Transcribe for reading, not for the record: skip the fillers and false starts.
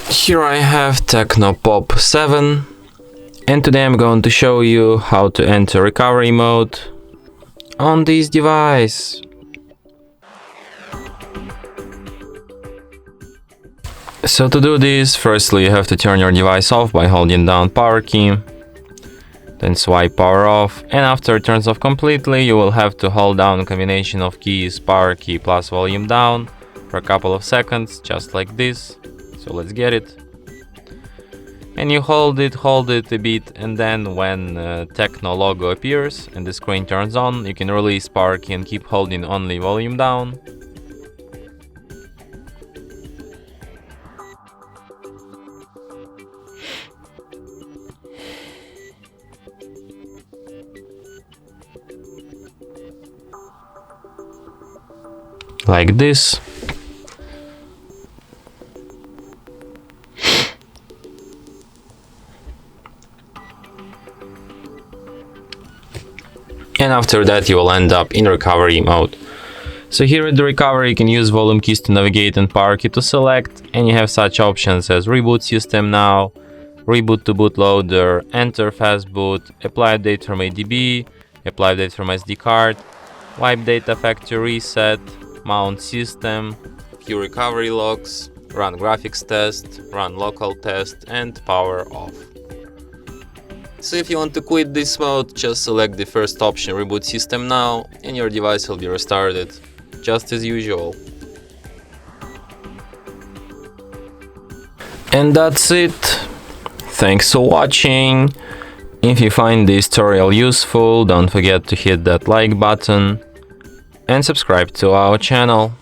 Here I have TECNO Pop 7, and today I'm going to show you how to enter recovery mode on this device. So to do this, firstly you have to turn your device off by holding down power key, then swipe power off, and after it turns off completely you will have to hold down a combination of keys, power key plus volume down, for a couple of seconds, just like this. So let's get it. And you hold it a bit, and then when TECNO logo appears and the screen turns on, you can release power key and keep holding only volume down. Like this. And after that you will end up in recovery mode. So here at the recovery you can use volume keys to navigate and power key to select, and you have such options as reboot system now, reboot to bootloader, enter fast boot, apply update from ADB, apply update from SD card, wipe data factory reset, mount system, view recovery logs, run graphics test, run local test, and power off. So if you want to quit this mode, just select the first option, reboot system now, and your device will be restarted, just as usual. And that's it. Thanks for watching. If you find this tutorial useful, don't forget to hit that like button and subscribe to our channel.